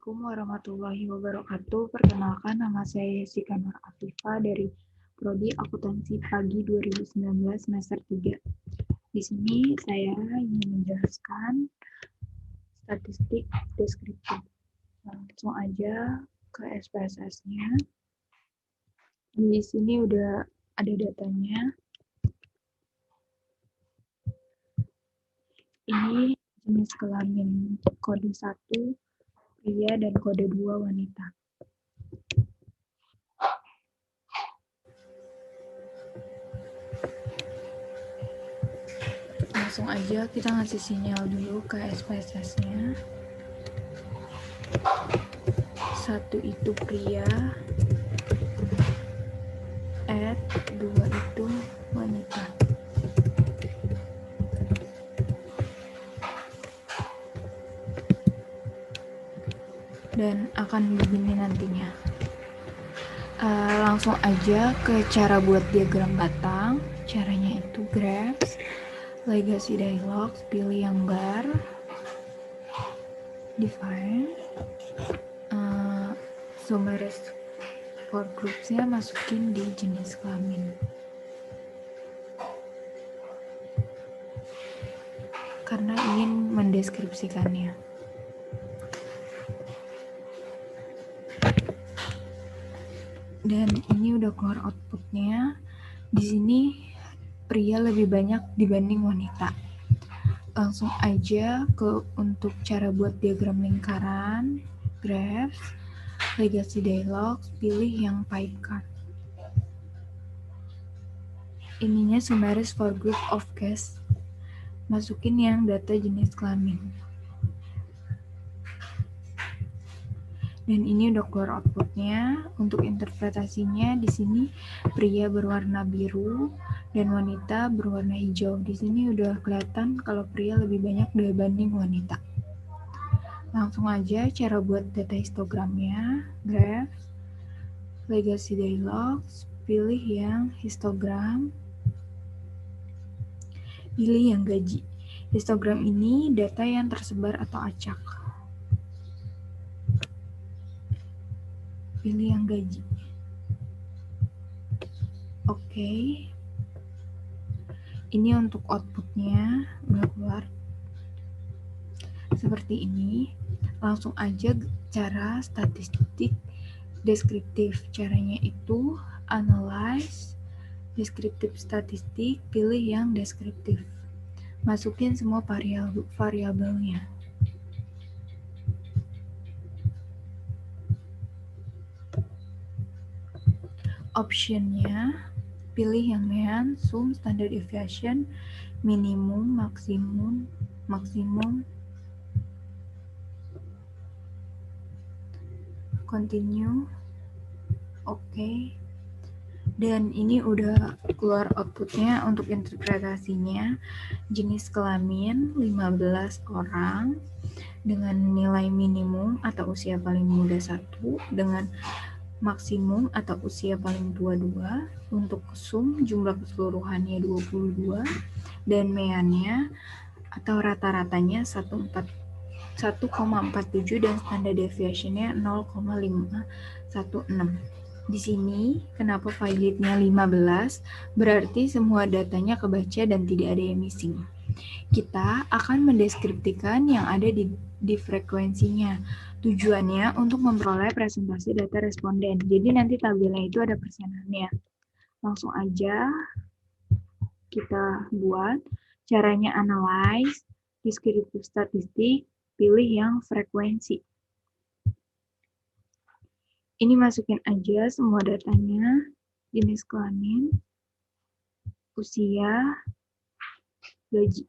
Assalamualaikum warahmatullahi wabarakatuh. Perkenalkan, nama saya Jessica Nur Afifah dari Prodi Akuntansi Pagi 2019 semester 3. Di sini saya ingin menjelaskan statistik deskriptif. Langsung aja ke SPSS-nya. Di sini udah ada datanya. Ini jenis kelamin kode 1 pria dan kode 2 wanita. Langsung aja kita ngasih sinyal dulu ke SPSS-nya. 1 itu pria, 2 itu wanita. Dan akan begini nantinya. Langsung aja ke cara buat diagram batang. Caranya itu graphs, legacy dialogs, pilih yang bar, define, summaries for groups-nya masukin di jenis kelamin. Karena ingin mendeskripsikannya. Dan ini udah keluar outputnya. Di sini pria lebih banyak dibanding wanita. Langsung aja ke untuk cara buat diagram lingkaran, graphs, legacy dialogs, pilih yang pie chart. Ininya summaries for group of case. Masukin yang data jenis kelamin. Dan ini udah keluar outputnya. Untuk interpretasinya di sini pria berwarna biru dan wanita berwarna hijau. Di sini udah kelihatan kalau pria lebih banyak dibanding wanita. Langsung aja cara buat data histogramnya, graph, legacy dialogs, pilih yang histogram, pilih yang gaji. Histogram ini data yang tersebar atau acak. Pilih yang gaji. Oke. Ini untuk outputnya udah keluar. Seperti ini. Langsung aja cara statistik deskriptif. Caranya itu analyze, deskriptif statistik, pilih yang deskriptif. Masukin semua variabelnya. Optionnya, pilih yang mean, sum, standard deviation, minimum, maksimum, continue, oke. Dan ini udah keluar outputnya untuk interpretasinya. Jenis kelamin 15 orang dengan nilai minimum atau usia paling muda 1 dengan maksimum atau usia paling tua 2. Untuk sum jumlah keseluruhannya 22 dan meannya atau rata-ratanya 1,47 dan standard deviation-nya 0,516. Di sini kenapa validnya 15? Berarti semua datanya kebaca dan tidak ada yang missing. Kita akan mendeskripsikan yang ada di frekuensinya. Tujuannya untuk memperoleh presentasi data responden. Jadi nanti tabelnya itu ada persenannya. Langsung aja kita buat. Caranya analyze, deskriptif statistik, pilih yang frekuensi. Ini masukin aja semua datanya, jenis kelamin, usia, gaji.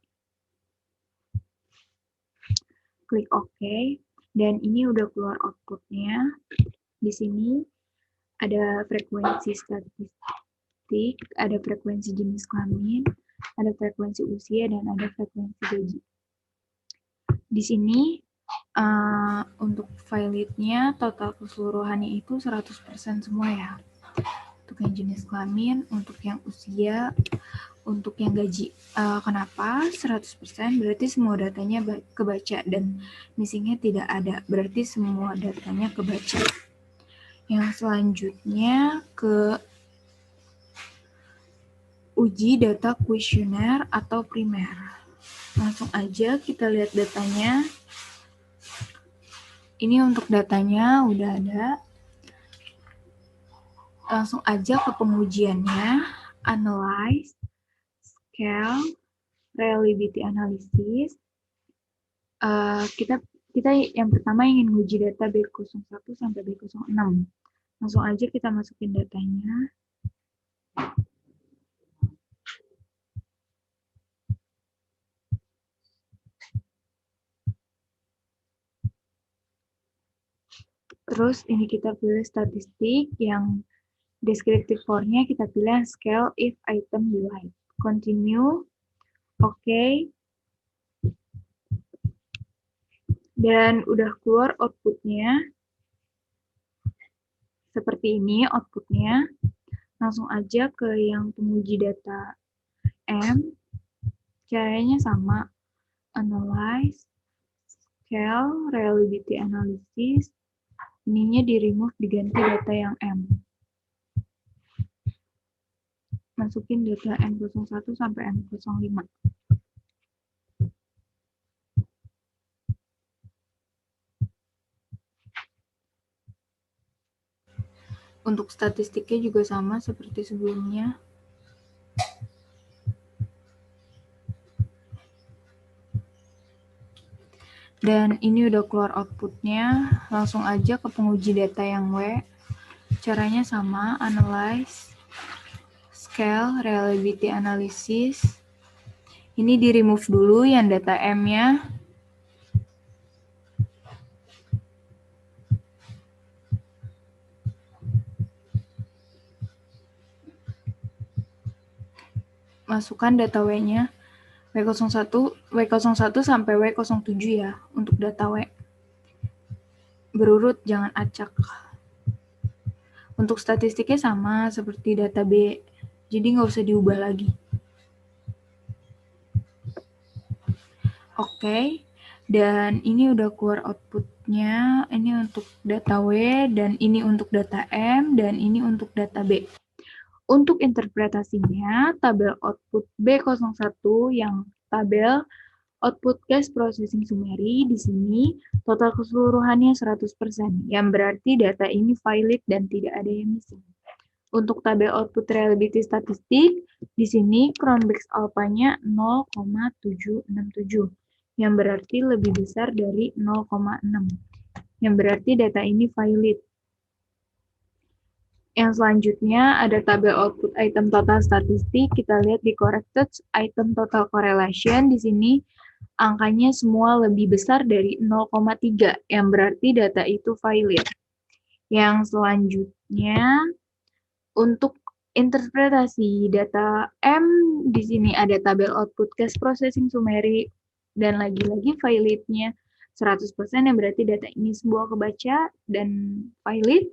Klik OK, dan ini udah keluar outputnya. Di sini ada frekuensi statistik, ada frekuensi jenis kelamin, ada frekuensi usia, dan ada frekuensi gaji. Di sini untuk validnya total keseluruhannya itu 100% semua ya. Untuk yang jenis kelamin, untuk yang usia untuk yang gaji. Kenapa 100%? Berarti semua datanya kebaca dan missingnya tidak ada. Berarti semua datanya kebaca. Yang selanjutnya ke uji data kuesioner atau primer. Langsung aja kita lihat datanya. Ini untuk datanya udah ada. Langsung aja ke pengujiannya. Analyze, scale, reliability analysis. Kita yang pertama ingin uji data B01 sampai B06. Langsung aja kita masukin datanya. Terus ini kita pilih statistik, yang descriptive for-nya kita pilih scale if item delight. Continue, oke. Dan udah keluar outputnya. Seperti ini outputnya. Langsung aja ke yang penguji data M. Caranya sama, analyze, scale, reliability analysis. Ininya di remove, diganti data yang M. Masukin data M01 sampai M05. Untuk statistiknya juga sama seperti sebelumnya. Dan ini udah keluar outputnya. Langsung aja ke penguji data yang W. Caranya sama, analyze, scale, reliability analysis. Ini di remove dulu yang data M-nya. Masukkan data W-nya. W01 sampai W07 ya, untuk data W. Berurut, jangan acak. Untuk statistiknya sama seperti data B, jadi nggak usah diubah lagi. Oke, dan ini udah keluar outputnya. Ini untuk data W, dan ini untuk data M, dan ini untuk data B. Untuk interpretasinya, tabel output B01 yang tabel output cache processing summary di sini total keseluruhannya 100%, yang berarti data ini valid dan tidak ada yang missing. Untuk tabel output reliability statistik, di sini Cronbach's alpha-nya 0,767, yang berarti lebih besar dari 0,6, yang berarti data ini valid. Yang selanjutnya ada tabel output item total statistik. Kita lihat di corrected item total correlation. Di sini angkanya semua lebih besar dari 0,3, yang berarti data itu valid. Yang selanjutnya untuk interpretasi data M, di sini ada tabel output cache processing summary, dan lagi-lagi validnya 100%, yang berarti data ini semua kebaca dan valid.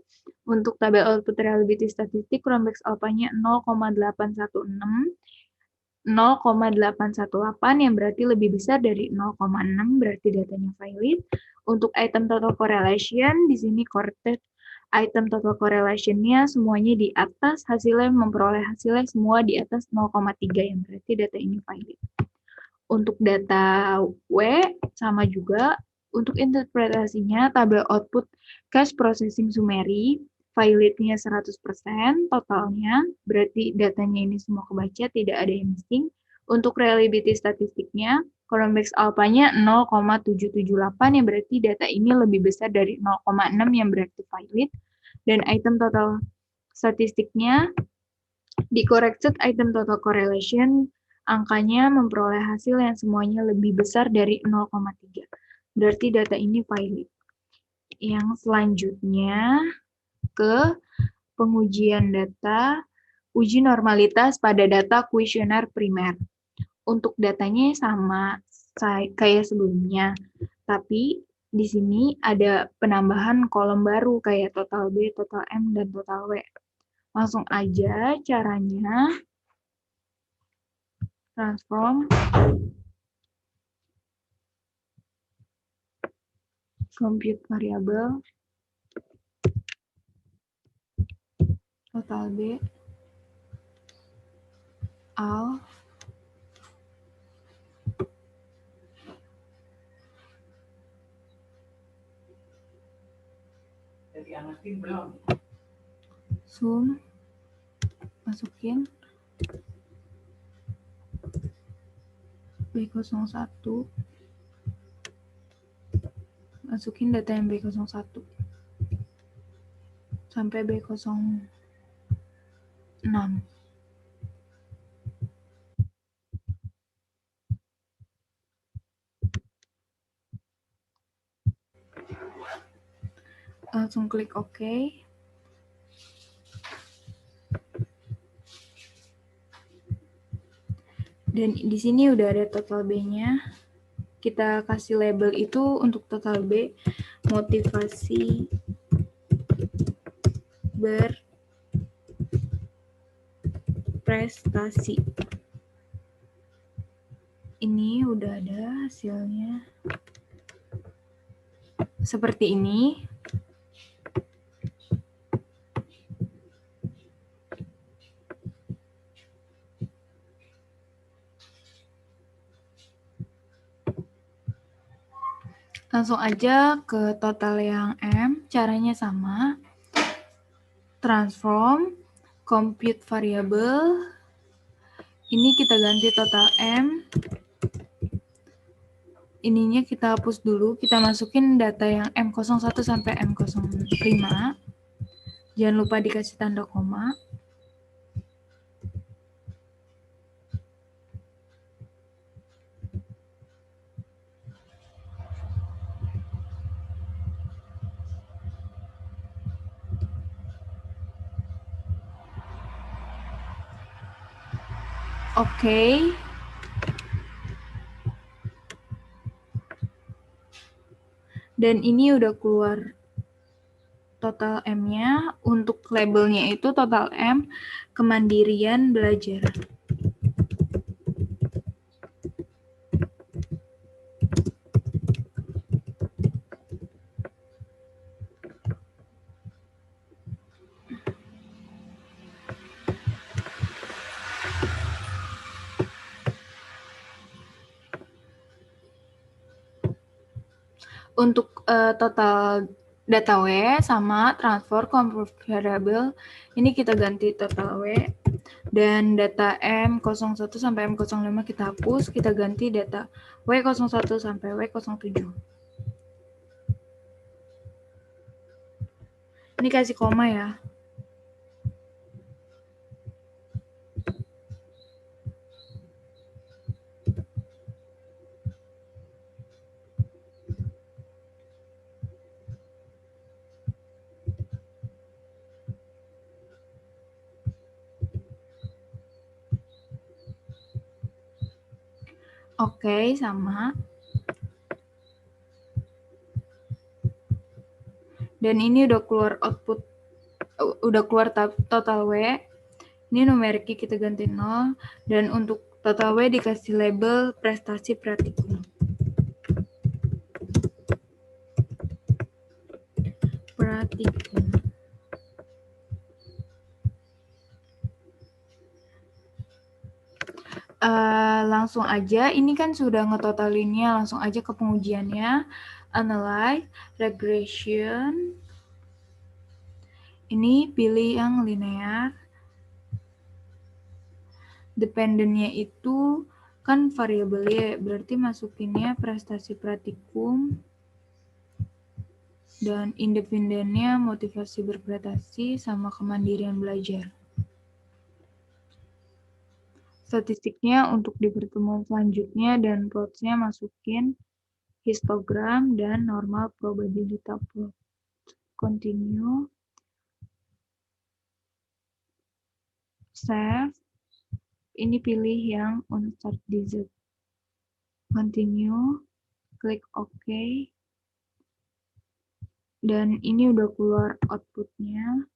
Untuk tabel output reliability statistik, Cronbach's alpha-nya 0,818, 0,818, yang berarti lebih besar dari 0,6, berarti datanya valid. Untuk item total correlation, di sini corrected item total correlation-nya semuanya di atas, hasilnya memperoleh hasilnya semua di atas 0,3, yang berarti data ini valid. Untuk data W sama juga. Untuk interpretasinya, tabel output cache processing summary, validnya 100%, totalnya, berarti datanya ini semua kebaca, tidak ada yang missing. Untuk reliability statistiknya, Cronbach's alpha-nya 0,778, yang berarti data ini lebih besar dari 0,6, yang berarti valid. Dan item total statistiknya, di corrected item total correlation, angkanya memperoleh hasil yang semuanya lebih besar dari 0,3. Berarti data ini valid. Yang selanjutnya ke pengujian data, uji normalitas pada data kuesioner primer. Untuk datanya sama kayak sebelumnya, tapi di sini ada penambahan kolom baru kayak total B, total M, dan total W. Langsung aja caranya. transform compute variable total B al sum masukin B01 masukin data yang B01 sampai B06. Langsung klik OK. Dan di sini udah ada total B-nya. Kita kasih label itu untuk total B, motivasi berprestasi. Ini udah ada hasilnya. Seperti ini. Langsung aja ke total yang M, caranya sama. Transform, compute variable, ini kita ganti total M. Ininya kita hapus dulu, kita masukin data yang M01 sampai M05. Jangan lupa dikasih tanda koma. Oke. Dan ini udah keluar total M-nya. Untuk labelnya itu total M, kemandirian belajar. Untuk total data W sama transfer compute variable, ini kita ganti total W. Dan data M01 sampai M05 kita hapus, kita ganti data W01 sampai W07. Ini kasih koma ya. Oke, sama. Dan ini udah keluar output, udah keluar total W. Ini numeriknya kita ganti 0. Dan untuk total W dikasih label prestasi praktikum. Langsung aja, ini kan sudah ngetotalinnya, langsung aja ke pengujiannya. Analyze, regression. Ini pilih yang linear. Dependennya itu kan variabel Y, berarti masukinnya prestasi praktikum. Dan independennya motivasi berprestasi sama kemandirian belajar. Statistiknya untuk di pertemuan selanjutnya dan plots-nya masukin histogram dan normal probability plot. Continue. Save. Ini pilih yang unstart digit. Continue. Klik OK. Dan ini udah keluar outputnya.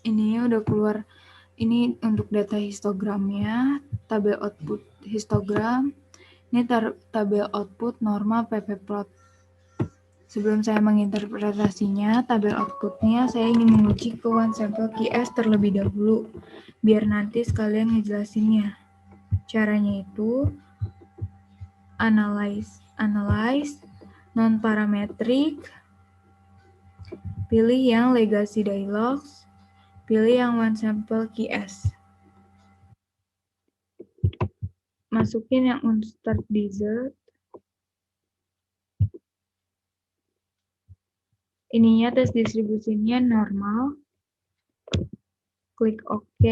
Ini udah keluar, ini untuk data histogramnya, tabel output histogram, ini tabel output normal PP plot. Sebelum saya menginterpretasinya, tabel outputnya saya ingin menguji ke one sample QS terlebih dahulu, biar nanti sekalian ngejelasinnya. Caranya itu, analyze non-parametric, pilih yang legacy dialogs, pilih yang one sample QS. Masukin yang unstart dessert. Ininya tes distribusinya normal. Klik OK.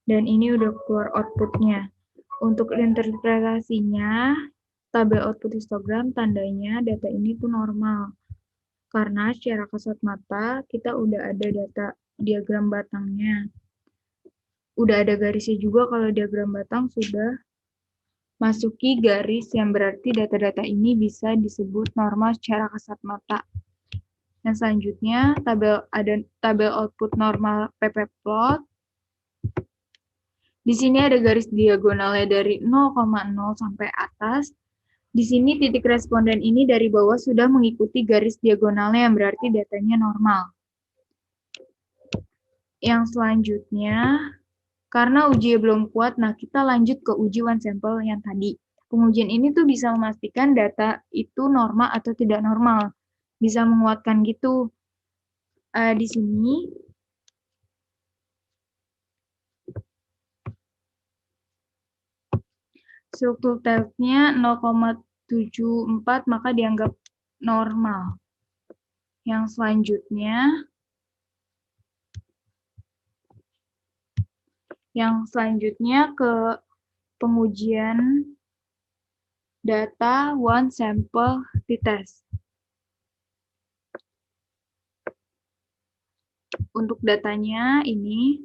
Dan ini udah keluar outputnya. Untuk interpretasinya, tabel output histogram tandanya data ini tuh normal. Karena secara kasat mata, kita udah ada data diagram batangnya. Udah ada garisnya juga kalau diagram batang sudah masuki garis yang berarti data-data ini bisa disebut normal secara kasat mata. Dan selanjutnya ada tabel output normal PP plot. Di sini ada garis diagonalnya dari 0,0 sampai atas. Di sini titik responden ini dari bawah sudah mengikuti garis diagonalnya yang berarti datanya normal. Yang selanjutnya, karena uji belum kuat, nah kita lanjut ke uji one sample yang tadi. Pengujian ini tuh bisa memastikan data itu normal atau tidak normal. Bisa menguatkan gitu. Di sini struktur testnya 0,74 maka dianggap normal. Yang selanjutnya ke pengujian data one sample t-test. Untuk datanya ini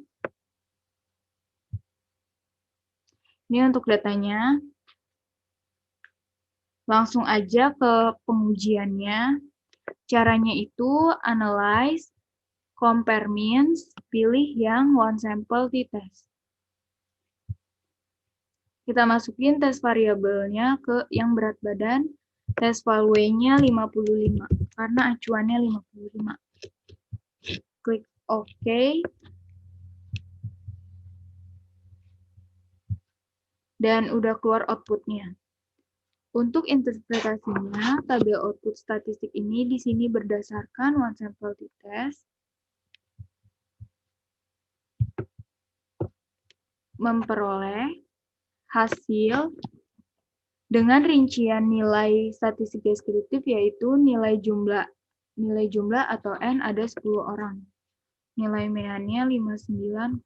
untuk datanya. Langsung aja ke pengujiannya. Caranya itu analyze, compare means, pilih yang one sample t-test. Kita masukin tes variabelnya ke yang berat badan, tes value-nya 55, karena acuannya 55. Klik OK. Dan udah keluar outputnya. Untuk interpretasinya, tabel output statistik ini di sini berdasarkan one sample t-test, memperoleh hasil dengan rincian nilai statistik deskriptif, yaitu nilai jumlah atau N ada 10 orang. Nilai meannya 59,00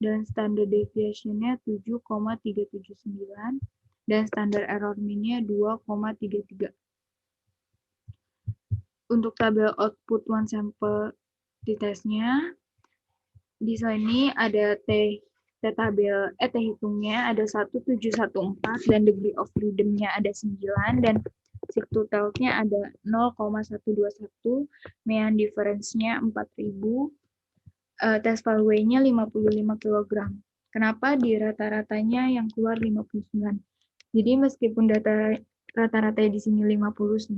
dan standard deviation-nya 7,379 dan standard error mean-nya 2,33. Untuk tabel output one sample t-test-nya, di sini ada tabel hitungnya ada 1714 dan degree of freedom-nya ada 9 dan Siktu Telt-nya ada 0,121, mean difference-nya 4000, tes value-nya 55 kg. Kenapa di rata-ratanya yang keluar 59? Jadi meskipun data rata-rata di sini 59,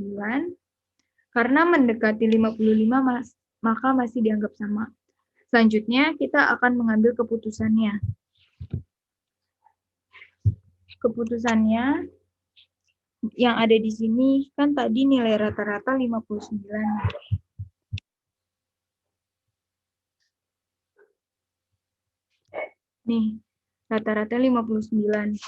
karena mendekati 55 maka masih dianggap sama. Selanjutnya kita akan mengambil keputusannya. Keputusannya yang ada di sini kan tadi nilai rata-rata 59. Nih, rata-rata 59.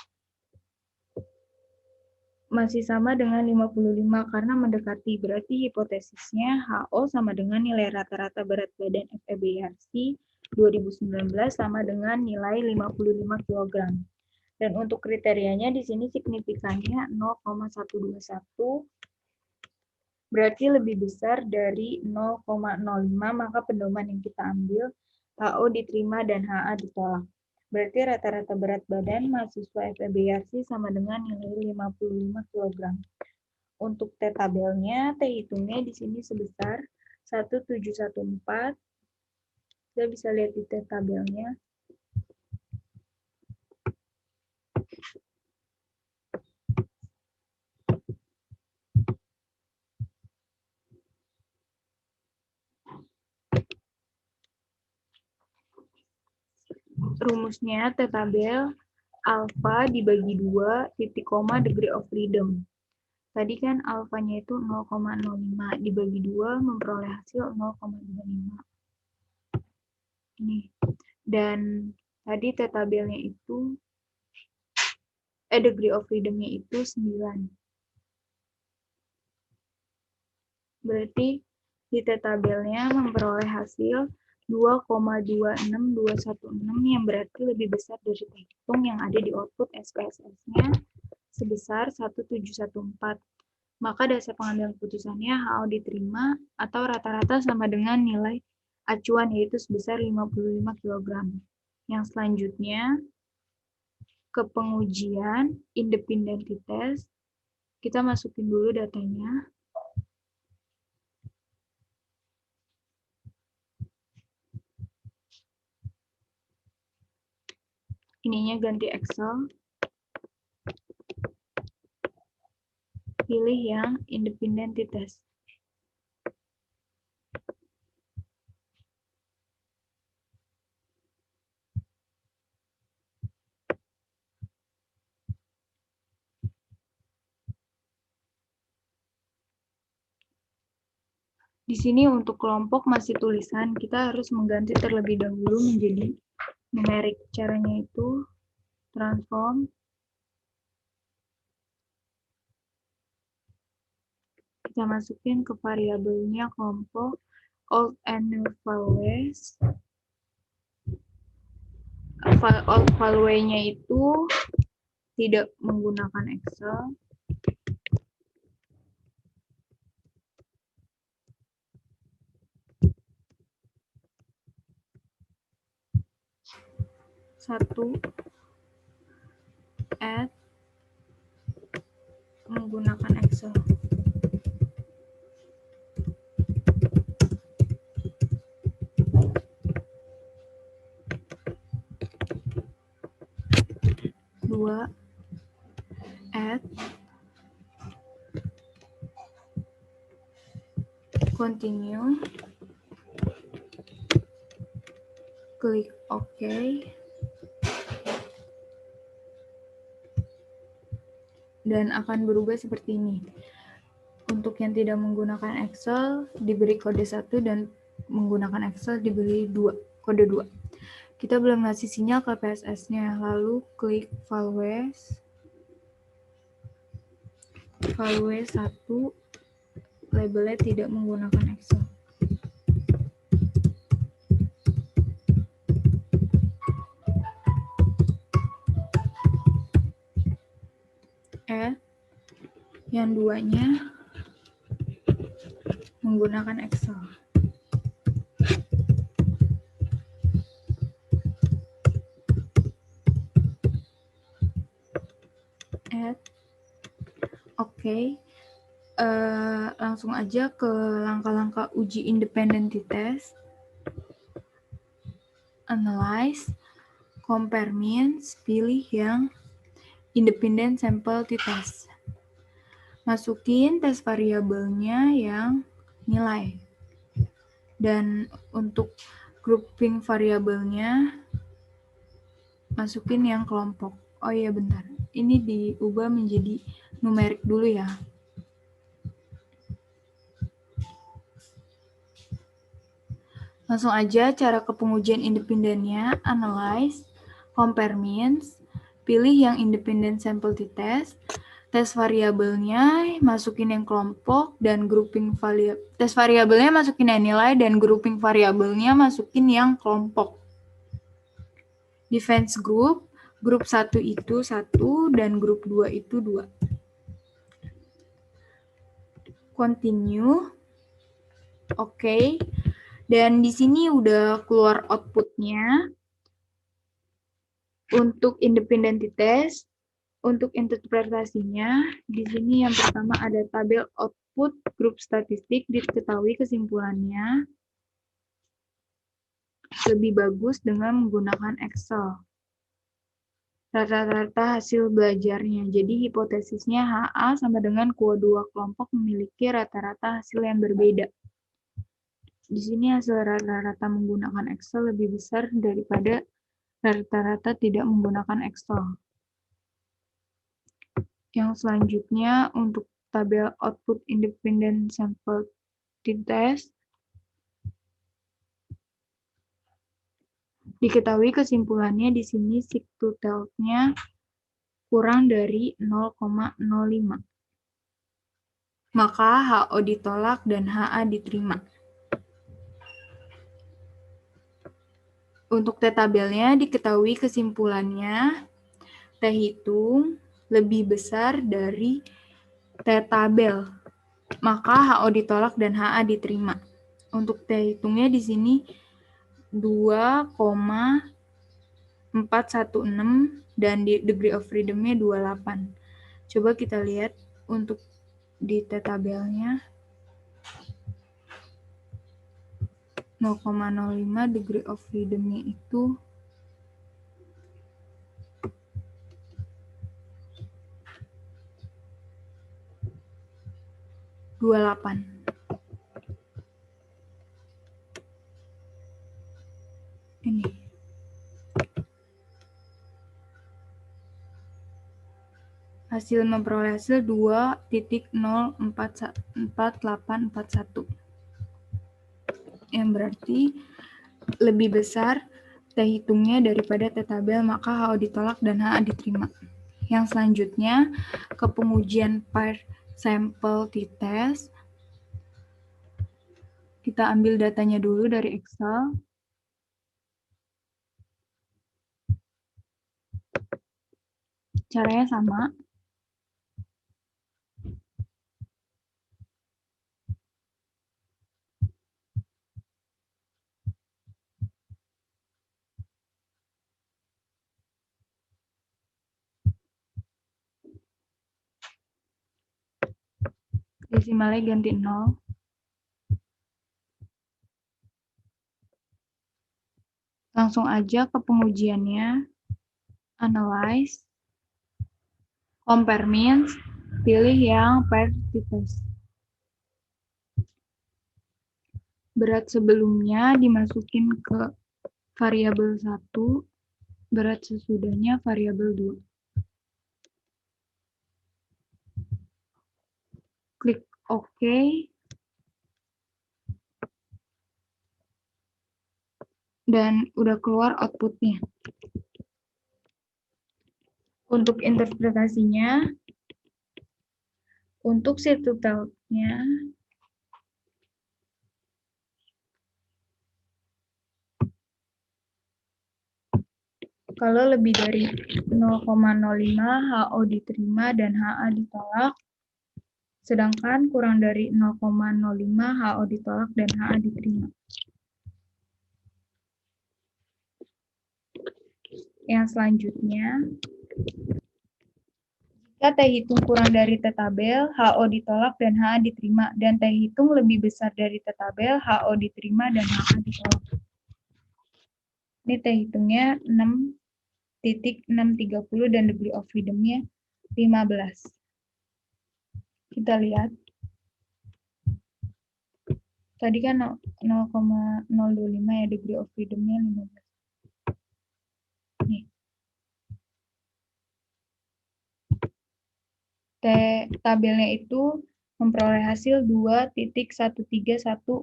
Masih sama dengan 55 karena mendekati, berarti hipotesisnya HO sama dengan nilai rata-rata berat badan FEBRC 2019 sama dengan nilai 55 kg. Dan untuk kriterianya di sini signifikannya 0,121, berarti lebih besar dari 0,05, maka pedoman yang kita ambil HO diterima dan HA ditolak. Berarti rata-rata berat badan mahasiswa FEBRC sama dengan nilai 55 kg. Untuk T tabelnya, T hitungnya di sini sebesar 1714. Kita bisa lihat di tabelnya. Rumusnya T tabel alpha dibagi 2 titik koma degree of freedom. Tadi kan alfanya itu 0,05 dibagi 2 memperoleh hasil 0,25. Ini. Dan tadi T tabelnya itu degree of freedom-nya itu 9. Berarti di T tabelnya memperoleh hasil 2,26216 yang berarti lebih besar dari T hitung yang ada di output SPSS-nya sebesar 1714. Maka dasar pengambilan keputusannya HO diterima atau rata-rata sama dengan nilai acuan yaitu sebesar 55 kg. Yang selanjutnya ke pengujian independentitas, kita masukin dulu datanya. Ininya ganti Excel. Pilih yang independentitas. Di sini untuk kelompok masih tulisan, kita harus mengganti terlebih dahulu menjadi numerik. Caranya itu transform. Kita masukin ke variabelnya kelompok old and new values. Old value-nya itu tidak menggunakan Excel. Satu, add menggunakan Excel. Dua, add continue, klik OK. Dan akan berubah seperti ini. Untuk yang tidak menggunakan Excel diberi kode 1 dan menggunakan Excel diberi kode 2. Kita belum ngasih sinyal ke PSS-nya, lalu klik values 1, labelnya tidak menggunakan Excel. Yang duanya menggunakan Excel. Oke. Langsung aja ke langkah-langkah uji independentitas. Analyze, compare means, pilih yang independent sample t-test. Masukin tes variabelnya yang nilai. Dan untuk grouping variabelnya, masukin yang kelompok. Oh iya bentar, ini diubah menjadi numerik dulu ya. Langsung aja cara ke pengujian independennya, analyze, compare means, pilih yang independent sample t-test, tes variabelnya masukin yang kelompok dan grouping tes variabelnya masukin yang nilai dan grouping variabelnya masukin yang kelompok. Defense group 1 itu 1 dan grup 2 itu 2. Continue. Oke. Dan di sini udah keluar outputnya. Untuk independentitas, untuk interpretasinya, di sini yang pertama ada tabel output output grup statistik diketahui kesimpulannya lebih bagus dengan menggunakan Excel. Rata-rata hasil belajarnya. Jadi hipotesisnya HA sama dengan kedua kelompok memiliki rata-rata hasil yang berbeda. Di sini hasil rata-rata menggunakan Excel lebih besar daripada rata-rata tidak menggunakan Excel. Yang selanjutnya untuk tabel output independent sample t-test, diketahui kesimpulannya di sini sig-to-telt-nya kurang dari 0,05. Maka HO ditolak dan HA diterima. Untuk T-tabelnya diketahui kesimpulannya T hitung lebih besar dari T-tabel. Maka HO ditolak dan HA diterima. Untuk T hitungnya di sini 2,416 dan degree of freedom-nya 28. Coba kita lihat untuk di T-tabelnya 0,05 degree of freedom-nya itu 28. Ini. Hasil memperoleh hasil 2.04841. Yang berarti lebih besar T hitungnya daripada T tabel, maka HO ditolak dan HA diterima. Yang selanjutnya ke pengujian per sampel t-test. Kita ambil datanya dulu dari Excel. Caranya sama. Desimalnya ganti 0. Langsung aja ke pengujiannya. Analyze. Compare means. Pilih yang per t-test. Berat sebelumnya dimasukin ke variabel 1. Berat sesudahnya variabel 2. Klik OK. Dan udah keluar outputnya. Untuk interpretasinya, untuk sig-to-telt-nya, kalau lebih dari 0,05 HO diterima dan HA ditolak, sedangkan kurang dari 0,05 HO ditolak dan HA diterima. Yang selanjutnya, jika T hitung kurang dari T tabel, HO ditolak dan HA diterima, dan T hitung lebih besar dari T tabel, HO diterima dan HA ditolak. Ini T hitungnya 6.630 dan degree of freedom-nya 15. Kita lihat. Tadi kan 0,025 ya, degree of freedom-nya 15. Nih. T tabelnya itu memperoleh hasil 2.13145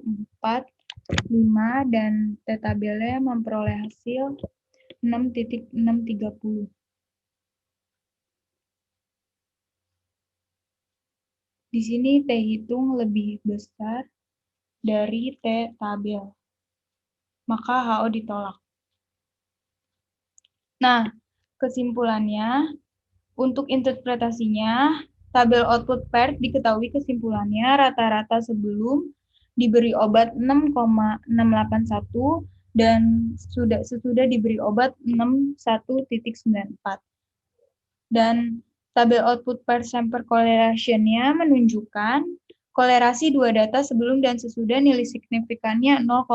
dan T tabelnya memperoleh hasil 6.630. Di sini T hitung lebih besar dari T tabel. Maka HO ditolak. Nah, kesimpulannya, untuk interpretasinya, tabel output PERT diketahui kesimpulannya rata-rata sebelum diberi obat 6,681 dan sesudah diberi obat 61.94. Dan tabel output per sample correlation-nya menunjukkan kolerasi dua data sebelum dan sesudah nilai signifikannya 0,00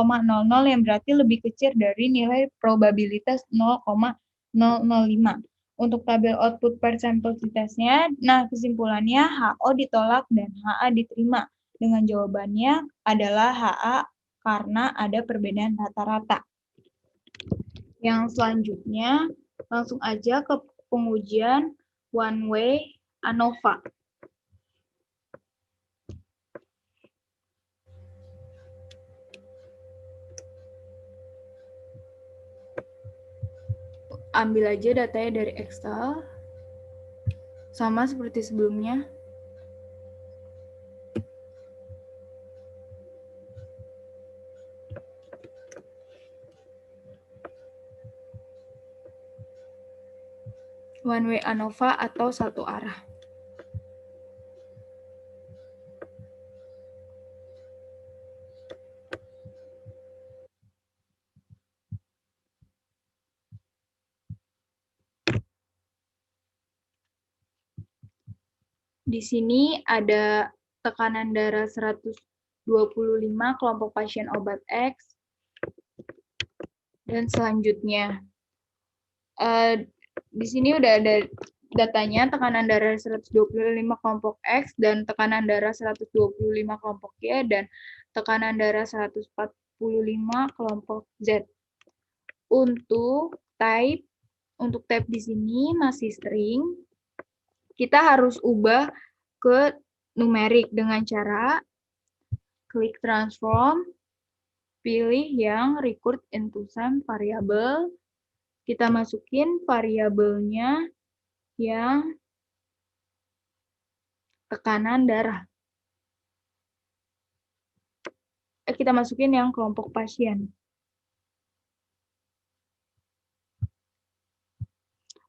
yang berarti lebih kecil dari nilai probabilitas 0,005. Untuk tabel output per sampel-nya, nah kesimpulannya HO ditolak dan HA diterima. Dengan jawabannya adalah HA karena ada perbedaan rata-rata. Yang selanjutnya, langsung aja ke pengujian one way ANOVA. Ambil aja datanya dari Excel, sama seperti sebelumnya. One way ANOVA atau satu arah. Di sini ada tekanan darah 125 kelompok pasien obat X. Dan selanjutnya, di sini udah ada datanya tekanan darah 125 kelompok X dan tekanan darah 125 kelompok Y dan tekanan darah 145 kelompok Z. Untuk type di sini masih string. Kita harus ubah ke numerik dengan cara klik transform, pilih yang record into some variable. Kita masukin variabelnya yang tekanan darah. Kita masukin yang kelompok pasien.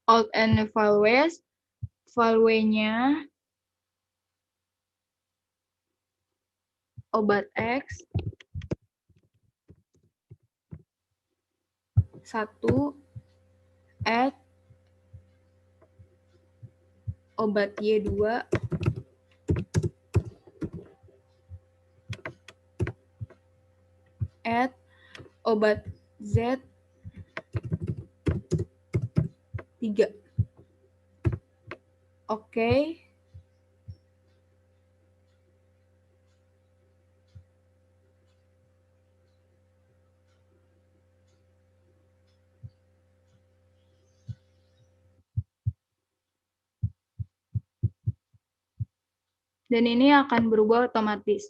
Alt and value-nya obat X 1 add obat Y2 add obat Z 3. Oke. Dan ini akan berubah otomatis.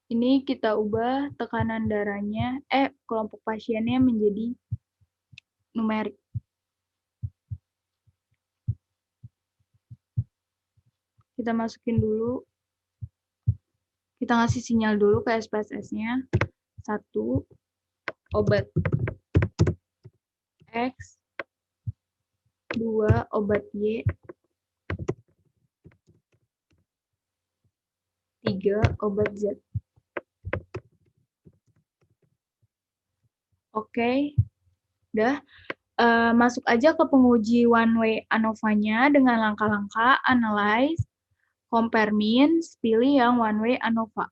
Ini kita ubah tekanan darahnya, kelompok pasiennya menjadi numerik. Kita masukin dulu. Kita ngasih sinyal dulu ke SPSS-nya. 1 obat X, 2 obat Y, 3 obat Z. Oke, udah. Masuk aja ke penguji one way ANOVA-nya dengan langkah-langkah analyze, compare means, pilih yang one way ANOVA.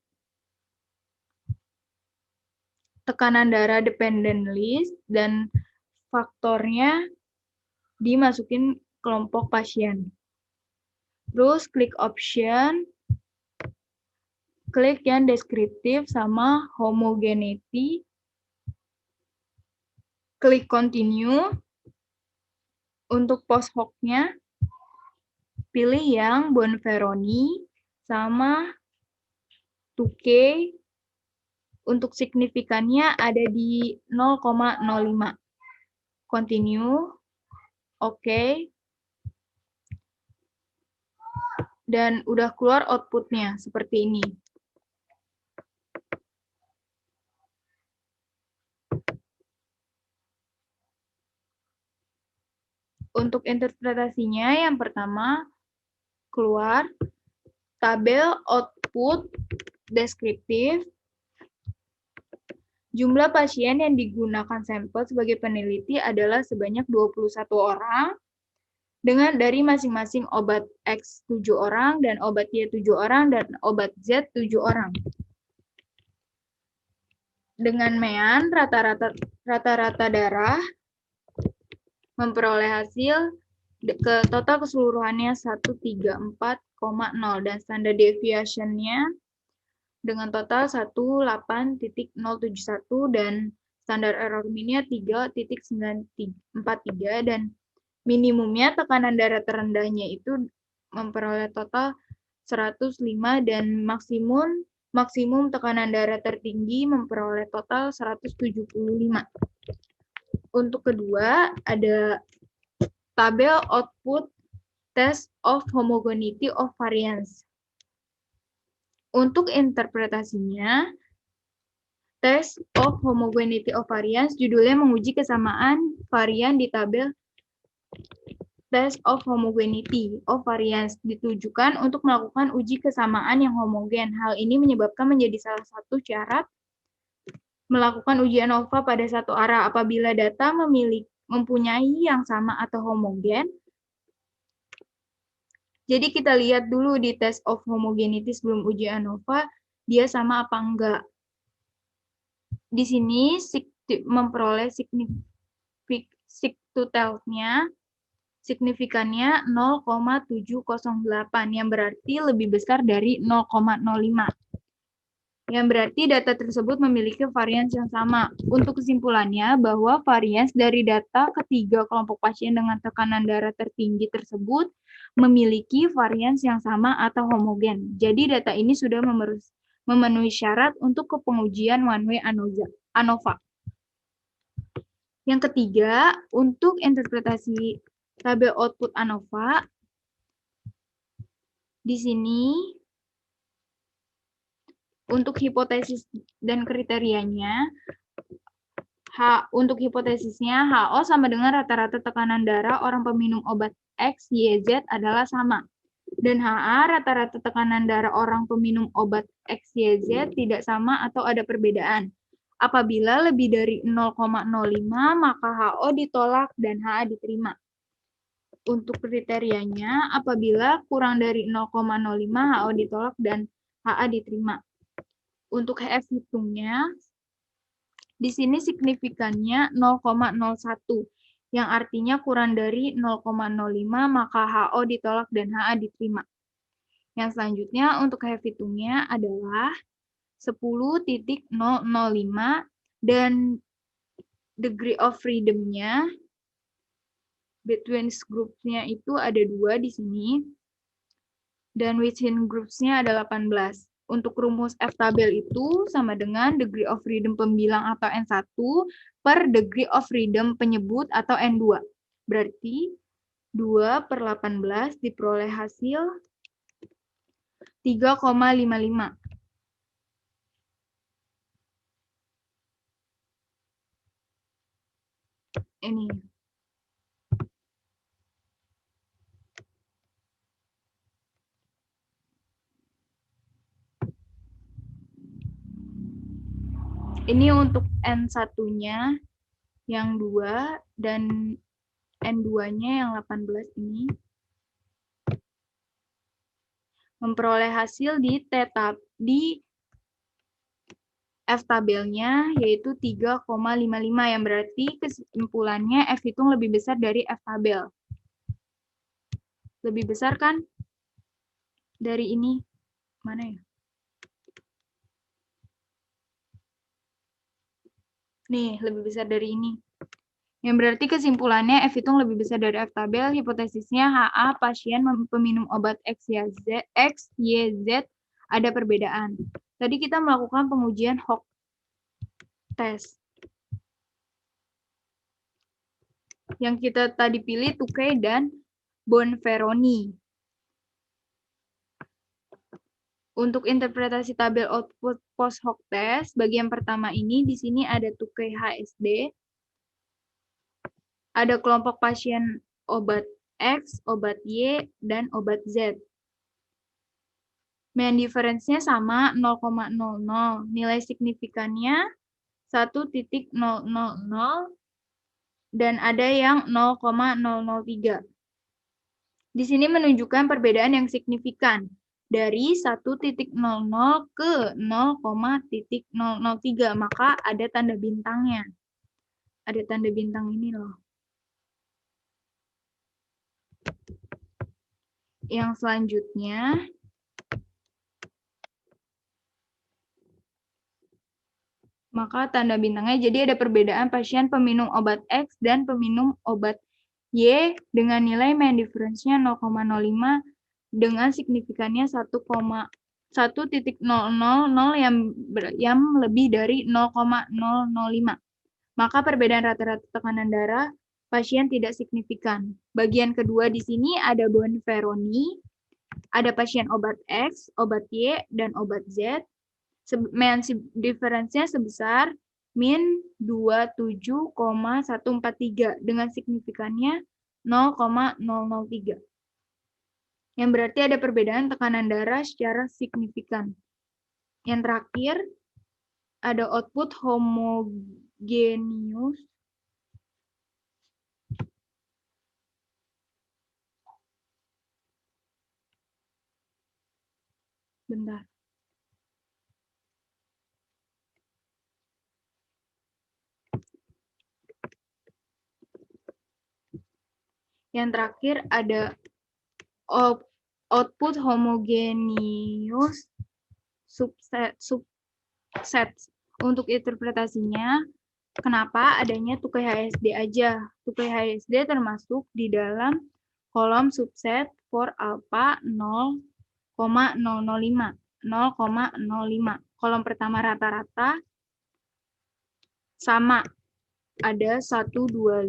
Tekanan darah dependent list dan faktornya dimasukin kelompok pasien. Terus klik option, klik yang deskriptif sama homogeneity, klik continue. Untuk post hoc-nya, pilih yang Bonferroni sama 2K. Untuk signifikannya ada di 0,05. Continue. Oke. Dan udah keluar output-nya seperti ini. Untuk interpretasinya, yang pertama, keluar tabel output deskriptif. Jumlah pasien yang digunakan sampel sebagai peneliti adalah sebanyak 21 orang. dari masing-masing obat X 7 orang, dan obat Y 7 orang, dan obat Z 7 orang. Dengan mean rata-rata darah memperoleh hasil ke total keseluruhannya 134,0 dan standar deviation-nya dengan total 18.071 dan standar error mean-nya 3.943 dan minimumnya tekanan darah terendahnya itu memperoleh total 105 dan maksimum tekanan darah tertinggi memperoleh total 175. Untuk kedua, ada tabel output test of homogeneity of variance. Untuk interpretasinya, test of homogeneity of variance judulnya menguji kesamaan varian di tabel test of homogeneity of variance ditujukan untuk melakukan uji kesamaan yang homogen. Hal ini menyebabkan menjadi salah satu syarat melakukan uji ANOVA pada satu arah apabila data mempunyai yang sama atau homogen. Jadi kita lihat dulu di test of homogeneity sebelum uji ANOVA, dia sama apa enggak. Di sini memperoleh signifikannya 0,708 yang berarti lebih besar dari 0,05. Yang berarti data tersebut memiliki varians yang sama. Untuk kesimpulannya bahwa varians dari data ketiga kelompok pasien dengan tekanan darah tertinggi tersebut memiliki varians yang sama atau homogen. Jadi data ini sudah memenuhi syarat untuk pengujian one-way ANOVA. Yang ketiga, untuk interpretasi tabel output ANOVA, di sini untuk hipotesis dan kriterianya, untuk hipotesisnya HO sama dengan rata-rata tekanan darah orang peminum obat X, Y, Z adalah sama. Dan HA rata-rata tekanan darah orang peminum obat X, Y, Z tidak sama atau ada perbedaan. Apabila lebih dari 0,05 maka HO ditolak dan HA diterima. Untuk kriterianya, apabila kurang dari 0,05 HO ditolak dan HA diterima. Untuk HF hitungnya, di sini signifikannya 0,01, yang artinya kurang dari 0,05 maka HO ditolak dan HA diterima. Yang selanjutnya untuk HF hitungnya adalah 10.005 dan degree of freedom-nya between groups-nya itu ada 2 di sini dan within groups-nya ada 18. Untuk rumus F tabel itu sama dengan degree of freedom pembilang atau N1 per degree of freedom penyebut atau N2. Berarti 2/18 diperoleh hasil 3,55. Ini. Ini untuk N1-nya yang 2 dan N2-nya yang 18 ini. Memperoleh hasil di F tabelnya yaitu 3,55 yang berarti kesimpulannya F hitung lebih besar dari F tabel. Lebih besar kan? Dari ini. Mana ya? Nih, lebih besar dari ini. Yang berarti kesimpulannya F hitung lebih besar dari F tabel. Hipotesisnya HA pasien peminum obat X, Y, Z ada perbedaan. Tadi kita melakukan pengujian Hoek test. Yang kita tadi pilih Tukey dan Bonferroni. Untuk interpretasi tabel output post hoc test, bagian pertama ini di sini ada Tukey HSD, ada kelompok pasien obat X, obat Y, dan obat Z. Mean difference-nya sama 0,00. Nilai signifikannya 1.000 dan ada yang 0,003. Di sini menunjukkan perbedaan yang signifikan dari 1.00 ke 0,003, maka ada tanda bintangnya. Ada tanda bintang ini loh. Yang selanjutnya, maka tanda bintangnya, jadi ada perbedaan pasien peminum obat X dan peminum obat Y dengan nilai mean difference-nya 0,05 dengan signifikannya 1,1.000 yang lebih dari 0,005. Maka perbedaan rata-rata tekanan darah pasien tidak signifikan. Bagian kedua di sini ada Bonferroni, ada pasien obat X, obat Y, dan obat Z. Mean difference-nya sebesar min 27,143 dengan signifikannya 0,003. Yang berarti ada perbedaan tekanan darah secara signifikan. Yang terakhir, ada output homogeneous. Bentar. Yang terakhir ada output homogeneous subset. Untuk interpretasinya, kenapa adanya tukai HSD aja? Tukai HSD termasuk di dalam kolom subset for alpha 0,005. Kolom pertama rata-rata sama, ada 125.00,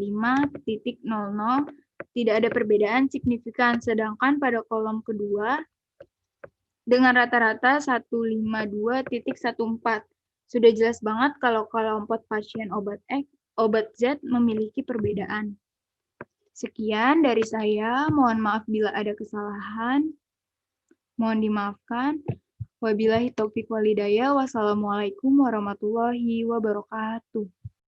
tidak ada perbedaan signifikan, sedangkan pada kolom kedua dengan rata-rata 152.14. Sudah jelas banget kalau kelompok pasien obat X, obat Z memiliki perbedaan. Sekian dari saya, mohon maaf bila ada kesalahan. Mohon dimaafkan. Wabillahi taufiq walhidayah. Wassalamualaikum warahmatullahi wabarakatuh.